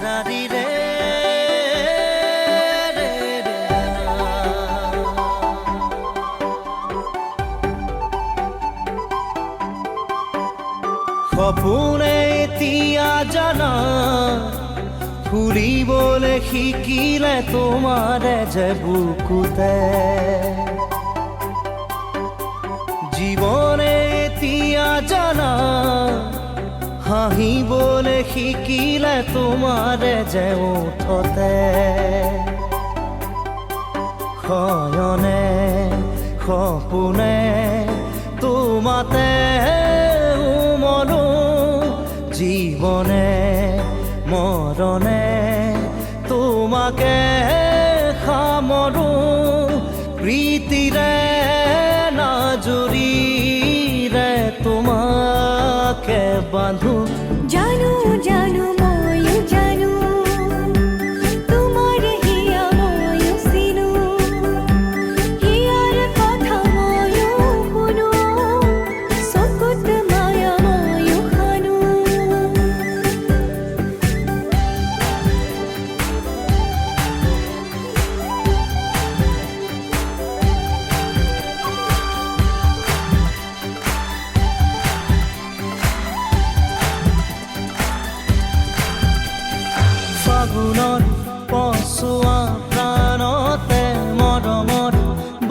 ধাৰিৰে সপোনে এতিয়া জানা ফুৰিবলৈ শিকিলে তোমাৰে যে বুকুতে জীৱনে এতিয়া জানা হাঁহিবলৈ শিকিলে তোমাৰে যে ওঠতে শয়নে সপোনে তোমাতে উমলো জীৱনে মৰণে তোমাকে সামৰো প্ৰীতিৰে নাজুৰিৰে তোমাকে বান্ধো জানো জানো ময়ো জানো তোমাৰ হিয়া ময়ো চিনো হিয়াৰ কথা ময়ো শুনো চকুত মায়া ময়ো খানো ফাগুনৰ পচোৱা প্ৰাণতে মৰমৰ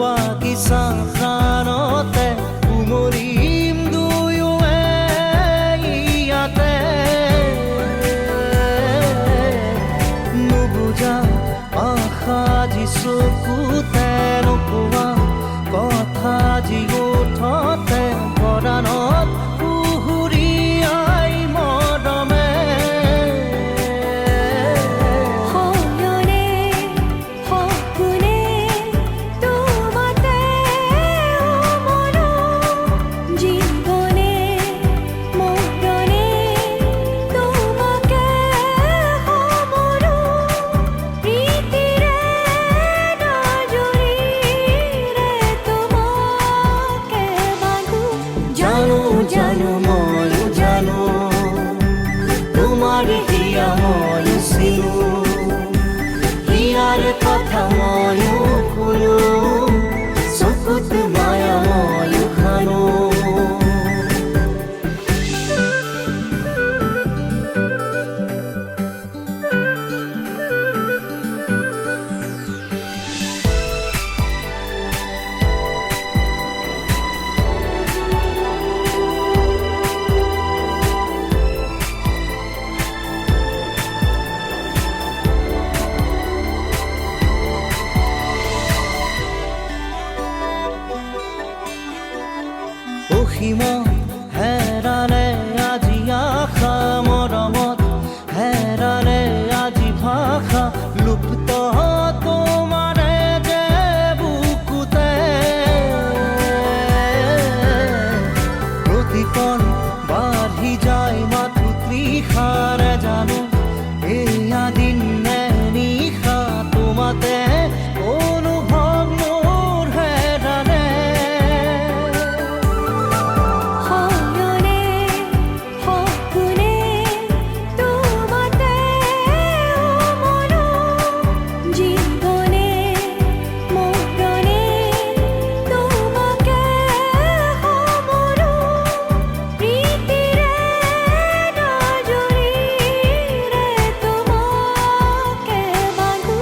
বাগিচা প্ৰাণতে উমলিম দুয়োৱে ইয়াতে নুবুজা আশা যি চকুতে নোপোৱা কথা যি ওঠতে পৰাণত পুহুৰীয়াই মৰমে শয়নে সপোনে তোমাতে উমলো জীৱনে মৰণে তোমাকে সামৰো প্ৰীতিৰে নাজুৰিৰে তোমাকে বান্ধো জানো জানো ময়ো জানো তোমাৰ হিয়া ময়ো চিনো হিয়াৰ কথা ময়ো শুনো চকুত মায়া ময়ো খানো অসীম হেৰালে আজি আশা মৰমত হেৰালে আজি ভাষা লুপ্ত তোমাৰে যে বুকুতে প্ৰতিপল বাঢ়ি যায় মাথো তৃষাৰে জানো এয়া দিন নে নিশা তোমাতে অনুভৱ মোৰ হেৰালে শয়নে সপোনে তোমাতে উমলো জীৱনে মৰণে তোমাকে সামৰো প্ৰীতিৰে নাজুৰিৰে তোমাকে বান্ধো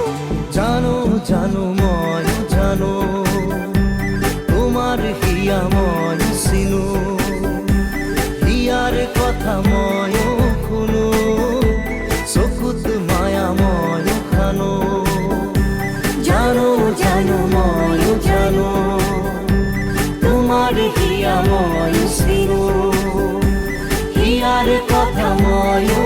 জানো জানো ময়ো জানো তোমাৰ হিয়া ময়ো চিনো হিয়াৰ কথা ময়ো শুনো চকুত মায়া ময়ো খানো জানো জানো ময়ো জানো তোমাৰ হিয়া ময়ো চিনো হিয়াৰ কথা ময়ো